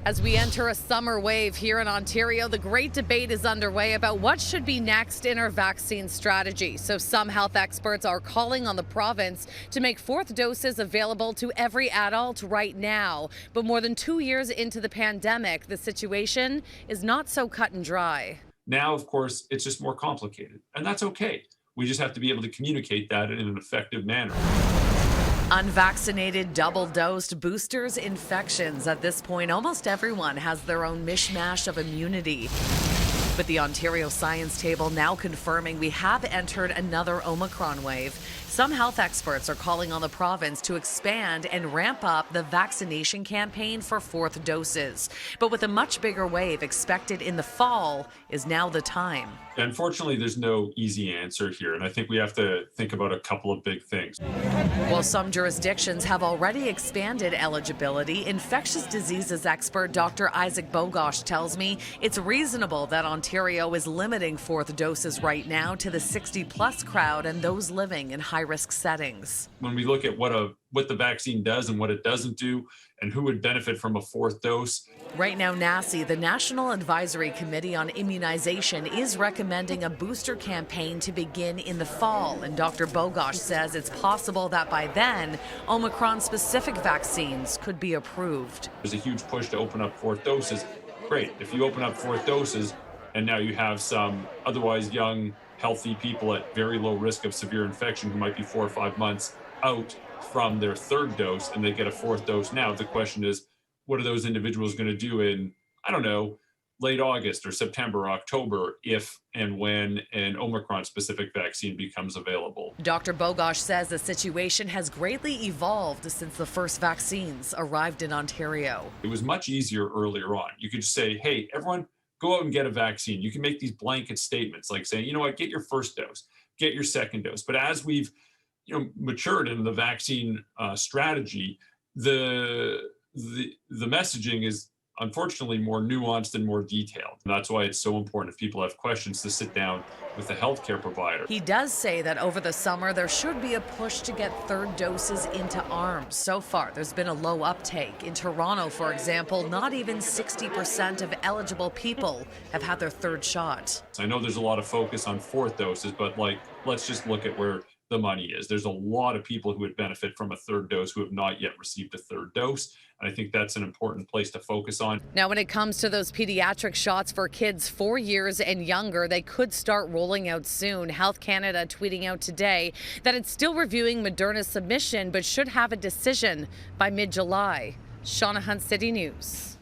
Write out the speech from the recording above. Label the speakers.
Speaker 1: As we enter a summer wave here in Ontario, the great debate is underway about what should be next in our vaccine strategy. So some health experts are calling on the province to make fourth doses available to every adult right now. But more than 2 years into the pandemic, the situation is not so cut and dry.
Speaker 2: Now, of course, it's just more complicated, and that's okay. We just have to be able to communicate that in an effective manner.
Speaker 1: Unvaccinated, double-dosed, boosters, infections. At this point, almost everyone has their own mishmash of immunity. But the Ontario Science Table now confirming we have entered another Omicron wave. Some health experts are calling on the province to expand and ramp up the vaccination campaign for fourth doses. But with a much bigger wave expected in the fall, is now the time.
Speaker 2: Unfortunately, there's no easy answer here, and I think we have to think about a couple of big things.
Speaker 1: While some jurisdictions have already expanded eligibility, infectious diseases expert Dr. Isaac Bogosh tells me it's reasonable that Ontario is limiting fourth doses right now to the 60-plus crowd and those living in high-risk settings.
Speaker 2: When we look at what the vaccine does and what it doesn't do, and who would benefit from a fourth dose.
Speaker 1: Right now, NACI, the National Advisory Committee on Immunization, is recommending a booster campaign to begin in the fall. And Dr. Bogosh says it's possible that by then, Omicron-specific vaccines could be approved.
Speaker 2: There's a huge push to open up fourth doses. Great. If you open up fourth doses, and now you have some otherwise young, healthy people at very low risk of severe infection who might be 4 or 5 months out from their third dose, and they get a fourth dose now. The question is, what are those individuals going to do in, I don't know, late August or September or October if and when an Omicron-specific vaccine becomes available?
Speaker 1: Dr. Bogosh says the situation has greatly evolved since the first vaccines arrived in Ontario.
Speaker 2: It was much easier earlier on. You could just say, hey, everyone, go out and get a vaccine. You can make these blanket statements like saying, you know what, get your first dose, get your second dose. But as we've matured in the vaccine strategy, the messaging is unfortunately more nuanced and more detailed. And that's why it's so important, if people have questions, to sit down with a healthcare provider.
Speaker 1: He does say that over the summer there should be a push to get third doses into arms. So far, there's been a low uptake. In Toronto, for example, not even 60% of eligible people have had their third shot.
Speaker 2: I know there's a lot of focus on fourth doses, but let's just look at where the money is. There's a lot of people who would benefit from a third dose who have not yet received a third dose. And I think that's an important place to focus on.
Speaker 1: Now, when it comes to those pediatric shots for kids 4 years and younger, they could start rolling out soon. Health Canada tweeting out today that it's still reviewing Moderna's submission, but should have a decision by mid-July. Shauna Hunt, City News.